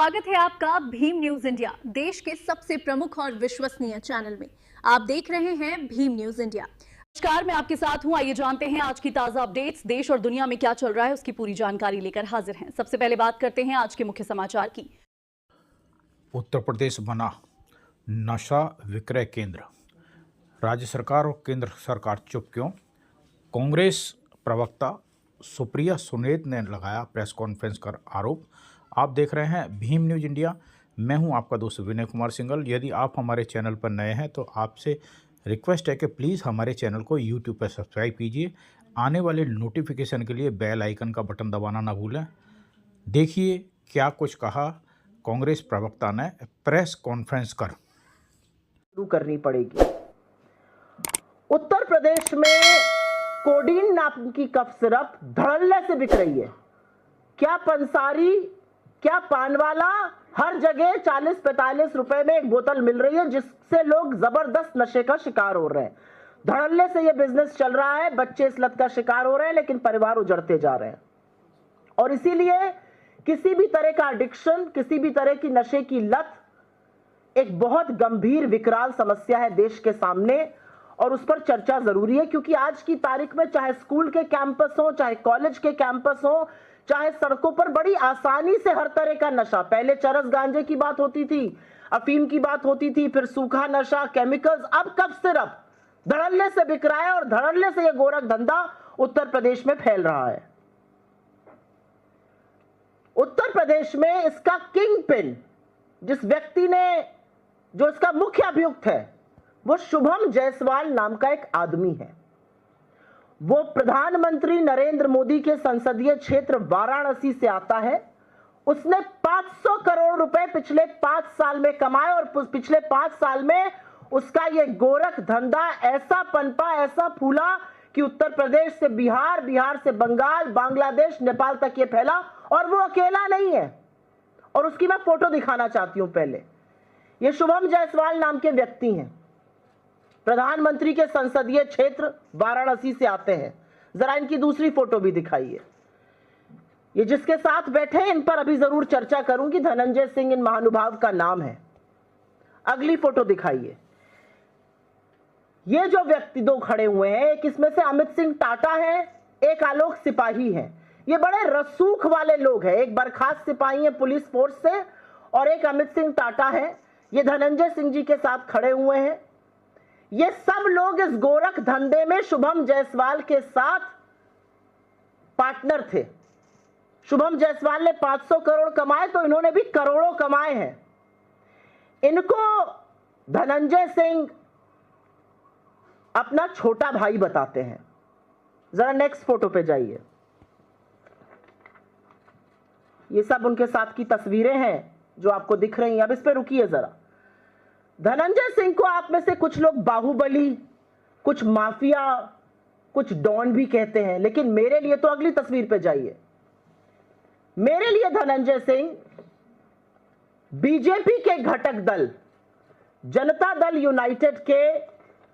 स्वागत है आपका भीम न्यूज इंडिया, देश के सबसे प्रमुख और विश्वसनीय चैनल में। आप देख रहे हैं भीम न्यूज इंडिया। नमस्कार, मैं आपके साथ हूं। आइए जानते हैं आज की ताजा अपडेट्स। देश और दुनिया में क्या चल रहा है उसकी पूरी जानकारी लेकर हाजिर हैं। सबसे पहले बात करते हैं आज के मुख्य समाचार की। उत्तर प्रदेश बना नशा विक्रय केंद्र, राज्य सरकार और केंद्र सरकार चुप क्यों? कांग्रेस प्रवक्ता सुप्रिया सुनेत ने लगाया प्रेस कॉन्फ्रेंस कर आरोप। आप देख रहे हैं भीम न्यूज इंडिया। मैं हूं आपका दोस्त विनय कुमार सिंघल। यदि आप हमारे चैनल पर नए हैं तो आपसे रिक्वेस्ट है कि प्लीज़ हमारे चैनल को यूट्यूब पर सब्सक्राइब कीजिए। आने वाले नोटिफिकेशन के लिए बेल आइकन का बटन दबाना ना भूलें। देखिए क्या कुछ कहा कांग्रेस प्रवक्ता ने प्रेस कॉन्फ्रेंस कर। शुरू करनी पड़ेगी। उत्तर प्रदेश में कोडीन नाम की कफ सिरप धड़ल्ले से बिक रही है। क्या पंसारी, क्या पानवाला, हर जगह 40-45 रुपए में एक बोतल मिल रही है, जिससे लोग जबरदस्त नशे का शिकार हो रहे हैं। धड़ल्ले से यह बिजनेस चल रहा है। बच्चे इस लत का शिकार हो रहे हैं, लेकिन परिवार उजड़ते जा रहे हैं। और इसीलिए किसी भी तरह का एडिक्शन, किसी भी तरह की नशे की लत एक बहुत गंभीर विकराल समस्या है देश के सामने, और उस पर चर्चा जरूरी है। क्योंकि आज की तारीख में चाहे स्कूल के कैंपस हो, चाहे कॉलेज के कैंपस हो, चाहे सड़कों पर बड़ी आसानी से हर तरह का नशा, पहले चरस गांजे की बात होती थी, अफीम की बात होती थी, फिर सूखा नशा, केमिकल्स, अब कफ सिरप धड़ल्ले से बिक रहा है। और धड़ल्ले से यह गोरख धंधा उत्तर प्रदेश में फैल रहा है। उत्तर प्रदेश में इसका किंग पिन, जिस व्यक्ति ने, जो इसका मुख्य अभियुक्त है, वो शुभम जायसवाल नाम का एक आदमी है। वो प्रधानमंत्री नरेंद्र मोदी के संसदीय क्षेत्र वाराणसी से आता है। उसने 500 करोड़ रुपए पिछले 5 साल में कमाए, और पिछले 5 साल में उसका ये गोरख धंधा ऐसा पनपा, ऐसा फूला कि उत्तर प्रदेश से बिहार, बिहार से बंगाल, बांग्लादेश, नेपाल तक ये फैला। और वो अकेला नहीं है, और उसकी मैं फोटो दिखाना चाहती हूं। पहले ये शुभम जायसवाल नाम के व्यक्ति हैं, प्रधानमंत्री के संसदीय क्षेत्र वाराणसी से आते हैं। जरा इनकी दूसरी फोटो भी दिखाइए। ये जिसके साथ बैठे हैं, इन पर अभी जरूर चर्चा करूंगी। धनंजय सिंह इन महानुभाव का नाम है। अगली फोटो दिखाइए। ये जो व्यक्ति दो खड़े हुए हैं, एक इसमें से अमित सिंह टाटा है, एक आलोक सिपाही है। ये बड़े रसूख वाले लोग हैं। एक बर्खास्त सिपाही है पुलिस फोर्स से, और एक अमित सिंह टाटा है। ये धनंजय सिंह जी के साथ खड़े हुए हैं। ये सब लोग इस गोरख धंधे में शुभम जायसवाल के साथ पार्टनर थे। शुभम जायसवाल ने 500 करोड़ कमाए, तो इन्होंने भी करोड़ों कमाए हैं। इनको धनंजय सिंह अपना छोटा भाई बताते हैं। जरा नेक्स्ट फोटो पे जाइए। ये सब उनके साथ की तस्वीरें हैं जो आपको दिख रही हैं। अब इस पे रुकिए जरा। धनंजय सिंह को आप में से कुछ लोग बाहुबली, कुछ माफिया, कुछ डॉन भी कहते हैं, लेकिन मेरे लिए तो अगली तस्वीर पे जाइए। मेरे लिए धनंजय सिंह बीजेपी के घटक दल जनता दल यूनाइटेड के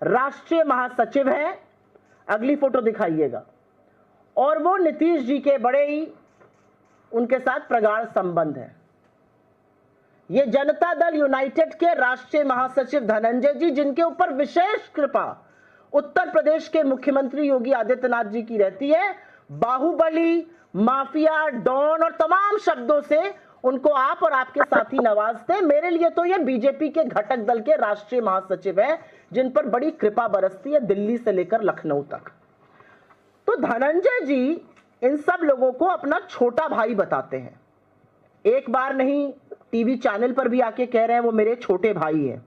राष्ट्रीय महासचिव हैं। अगली फोटो दिखाइएगा। और वो नीतीश जी के बड़े ही उनके साथ प्रगाढ़ संबंध है। ये जनता दल यूनाइटेड के राष्ट्रीय महासचिव धनंजय जी, जिनके ऊपर विशेष कृपा उत्तर प्रदेश के मुख्यमंत्री योगी आदित्यनाथ जी की रहती है, बाहुबली, माफिया, डॉन और तमाम शब्दों से उनको आप और आपके साथी नवाजते। मेरे लिए तो ये बीजेपी के घटक दल के राष्ट्रीय महासचिव हैं, जिन पर बड़ी कृपा बरसती है दिल्ली से लेकर लखनऊ तक। तो धनंजय जी इन सब लोगों को अपना छोटा भाई बताते हैं। एक बार नहीं, टीवी चैनल पर भी आके कह रहे हैं वो मेरे छोटे भाई हैं।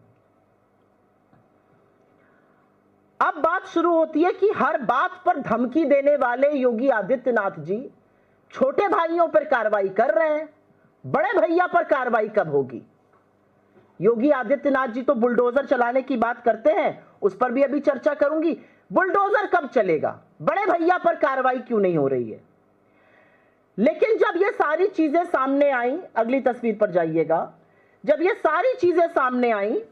अब बात शुरू होती है कि हर बात पर धमकी देने वाले योगी आदित्यनाथ जी छोटे भाइयों पर कार्रवाई कर रहे हैं, बड़े भैया पर कार्रवाई कब होगी? योगी आदित्यनाथ जी तो बुलडोजर चलाने की बात करते हैं, उस पर भी अभी चर्चा करूंगी। बुलडोजर कब चलेगा? बड़े भैया पर कार्रवाई क्यों नहीं हो रही है? लेकिन जब ये सारी चीजें सामने आई, अगली तस्वीर पर जाइएगा। जब ये सारी चीजें सामने आई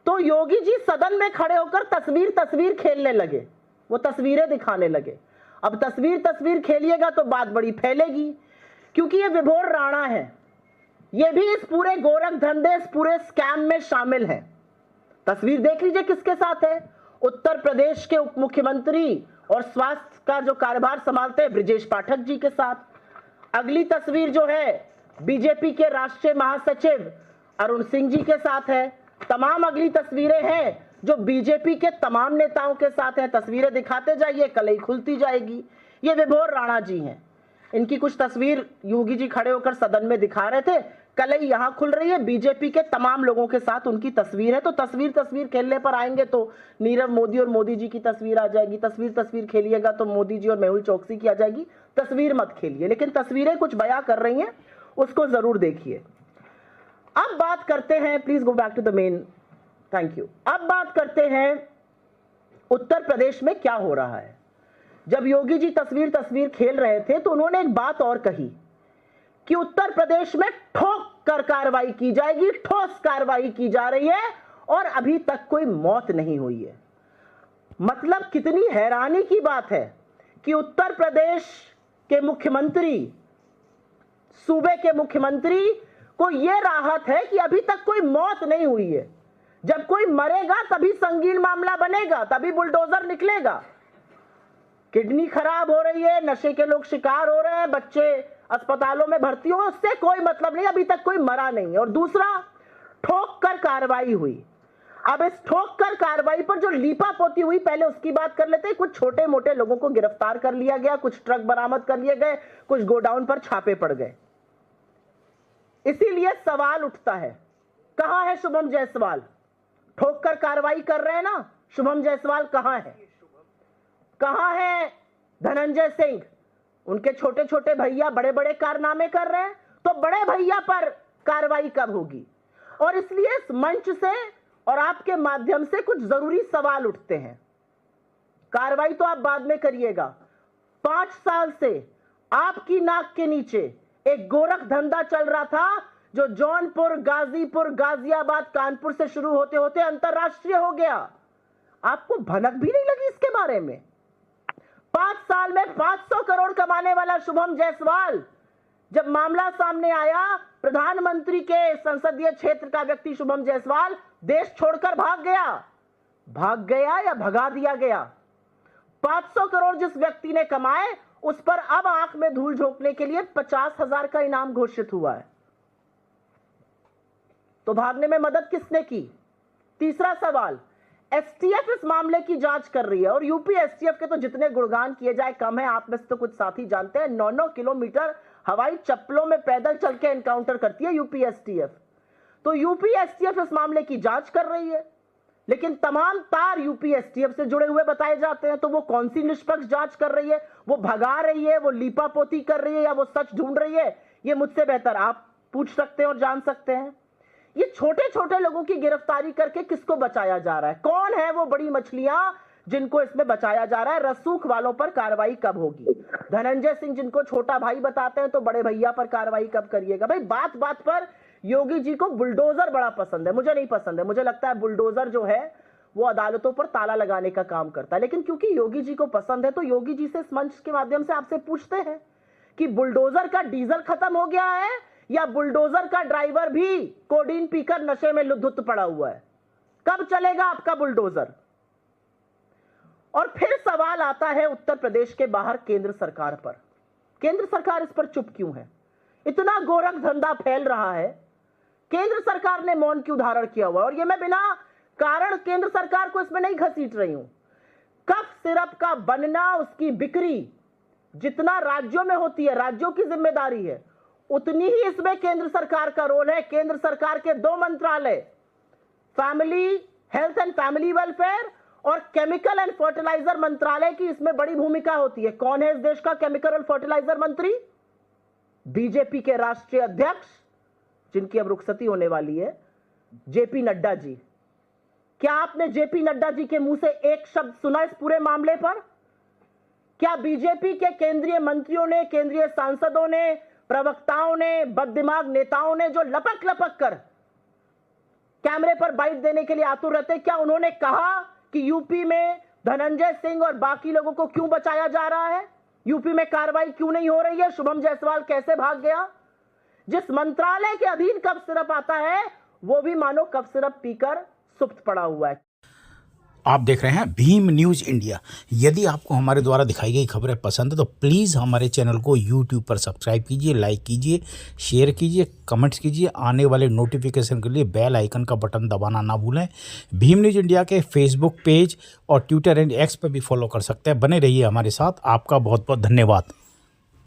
तो योगी जी सदन में खड़े होकर तस्वीर खेलने लगे। वो तस्वीरें दिखाने लगे। अब तस्वीर खेलिएगा तो बात बड़ी फैलेगी। क्योंकि ये विभोर राणा है, ये भी इस पूरे गोरख धंधे, इस पूरे स्कैम में शामिल है। तस्वीर देख लीजिए किसके साथ है। उत्तर प्रदेश के उप मुख्यमंत्री और स्वास्थ्य का जो कार्यभार संभालते हैं ब्रिजेश पाठक जी के साथ। अगली तस्वीर जो है बीजेपी के राष्ट्रीय महासचिव अरुण सिंह जी के साथ है। तमाम अगली तस्वीरें हैं जो बीजेपी के तमाम नेताओं के साथ हैं। तस्वीरें दिखाते जाइए, कलई खुलती जाएगी। ये विभोर राणा जी हैं। इनकी कुछ तस्वीर योगी जी खड़े होकर सदन में दिखा रहे थे, कलई यहां खुल रही है। बीजेपी के तमाम लोगों के साथ उनकी तस्वीर है। तो तस्वीर खेलने पर आएंगे तो नीरव मोदी और मोदी जी की तस्वीर आ जाएगी। तस्वीर खेलिएगा तो मोदी जी और मेहुल चौकसी की आ जाएगी। तस्वीर मत खेलिए, लेकिन तस्वीरें कुछ बयां कर रही हैं, उसको जरूर देखिए। अब बात करते हैं, please go back to the main, thank you. अब बात करते हैं उत्तर प्रदेश में क्या हो रहा है। जब योगी जी तस्वीर खेल रहे थे तो उन्होंने एक बात और कही कि उत्तर प्रदेश में ठोक कर कार्रवाई की जाएगी, ठोस कार्रवाई की जा रही है और अभी तक कोई मौत नहीं हुई है। मतलब कितनी हैरानी की बात है कि उत्तर प्रदेश के मुख्यमंत्री, सूबे के मुख्यमंत्री को यह राहत है कि अभी तक कोई मौत नहीं हुई है। जब कोई मरेगा तभी संगीन मामला बनेगा, तभी बुलडोजर निकलेगा। किडनी खराब हो रही है, नशे के लोग शिकार हो रहे हैं, बच्चे अस्पतालों में भर्ती हो, उससे कोई मतलब नहीं, अभी तक कोई मरा नहीं। और दूसरा, ठोक कर कार्रवाई हुई। अब इस ठोक कर कार्रवाई पर जो लीपापोती हुई, पहले उसकी बात कर लेते हैं। कुछ छोटे मोटे लोगों को गिरफ्तार कर लिया गया, कुछ ट्रक बरामद कर लिए गए, कुछ गोडाउन पर छापे पड़ गए। इसीलिए सवाल उठता है, कहां है शुभम जायसवाल? ठोक कर कार्रवाई कर रहे हैं ना, शुभम जायसवाल कहां है? कहां है धनंजय सिंह? उनके छोटे छोटे भैया बड़े बड़े कारनामे कर रहे हैं, तो बड़े भैया पर कार्रवाई कब होगी? और इसलिए इस मंच से और आपके माध्यम से कुछ जरूरी सवाल उठते हैं। कार्रवाई तो आप बाद में करिएगा। 5 साल से आपकी नाक के नीचे एक गोरख धंधा चल रहा था जो जौनपुर, गाजीपुर, गाजियाबाद, कानपुर से शुरू होते होते अंतरराष्ट्रीय हो गया। आपको भनक भी नहीं लगी इसके बारे में? 5 साल में 500 करोड़ कमाने वाला शुभम जायसवाल, जब मामला सामने आया, प्रधानमंत्री के संसदीय क्षेत्र का व्यक्ति शुभम जायसवाल देश छोड़कर भाग गया या भगा दिया गया। 500 करोड़ जिस व्यक्ति ने कमाए, उस पर अब आंख में धूल झोंकने के लिए 50,000 का इनाम घोषित हुआ है। तो भागने में मदद किसने की? तीसरा सवाल, एसटीएफ इस मामले की जांच कर रही है और यूपी एसटीएफ के तो जितने गुणगान किए जाए कम है। आप में से तो कुछ साथी जानते हैं, 9-9 किलोमीटर हवाई चप्पलों में पैदल चल के एनकाउंटर करती है यूपी एसटीएफ। तो यूपी एसटीएफ इस मामले की जांच कर रही है, लेकिन तमाम तार यूपी एसटीएफ से जुड़े हुए बताए जाते हैं। तो वो कौन सी निष्पक्ष जांच कर रही है? वो भगा रही है, वो लीपापोती कर रही है, या वो सच ढूंढ रही है? ये मुझसे बेहतर आप पूछ सकते हैं और जान सकते हैं। ये छोटे छोटे लोगों की गिरफ्तारी करके किसको बचाया जा रहा है? कौन है वो बड़ी मछलियां जिनको इसमें बचाया जा रहा है? रसूख वालों पर कार्रवाई कब होगी? धनंजय सिंह जिनको छोटा भाई बताते हैं, तो बड़े भैया पर कार्रवाई कब करिएगा? भाई बात बात पर योगी जी को बुलडोजर बड़ा पसंद है, मुझे नहीं पसंद है। मुझे लगता है बुलडोजर जो है वो अदालतों पर ताला लगाने का काम करता है। लेकिन क्योंकि योगी जी को पसंद है, तो योगी जी से इस मंच के माध्यम से आपसे पूछते हैं कि बुलडोजर का डीजल खत्म हो गया है या बुलडोजर का ड्राइवर भी कोडीन पीकर नशे में लुत्थ पड़ा हुआ है? कब चलेगा आपका बुलडोजर? और फिर सवाल आता है उत्तर प्रदेश के बाहर केंद्र सरकार पर। केंद्र सरकार इस पर चुप क्यों है? इतना गोरख धंधा फैल रहा है, केंद्र सरकार ने मौन क्यों धारण किया हुआ? और ये मैं बिना कारण केंद्र सरकार को इसमें नहीं घसीट रही हूं। कफ सिरप का बनना, उसकी बिक्री जितना राज्यों में होती है, राज्यों की जिम्मेदारी है, उतनी ही इसमें केंद्र सरकार का रोल है। केंद्र सरकार के 2 मंत्रालय, family health and family welfare और केमिकल एंड फर्टिलाइजर मंत्रालय की इसमें बड़ी भूमिका होती है। कौन है इस देश का केमिकल एंड फर्टिलाइजर मंत्री? बीजेपी के राष्ट्रीय अध्यक्ष, जिनकी अब रुखसती होने वाली है, जेपी नड्डा जी। क्या आपने जेपी नड्डा जी के मुंह से एक शब्द सुना इस पूरे मामले पर? क्या बीजेपी के केंद्रीय मंत्रियों ने, केंद्रीय सांसदों ने, प्रवक्ताओं ने, बददिमाग नेताओं ने जो लपक लपक कर कैमरे पर बाइट देने के लिए आतुर रहते, क्या उन्होंने कहा कि यूपी में धनंजय सिंह और बाकी लोगों को क्यों बचाया जा रहा है? यूपी में कार्रवाई क्यों नहीं हो रही है? शुभम जायसवाल कैसे भाग गया? जिस मंत्रालय के अधीन कफ सिरप आता है वो भी मानो कफ सिरप पीकर सुप्त पड़ा हुआ है। आप देख रहे हैं भीम न्यूज़ इंडिया। यदि आपको हमारे द्वारा दिखाई गई खबरें पसंद है तो प्लीज़ हमारे चैनल को यूट्यूब पर सब्सक्राइब कीजिए, लाइक कीजिए, शेयर कीजिए, कमेंट्स कीजिए। आने वाले नोटिफिकेशन के लिए बेल आइकन का बटन दबाना ना भूलें। भीम न्यूज़ इंडिया के फेसबुक पेज और ट्विटर एंड एक्स पर भी फॉलो कर सकते हैं। बने रहिए हमारे साथ। आपका बहुत बहुत धन्यवाद।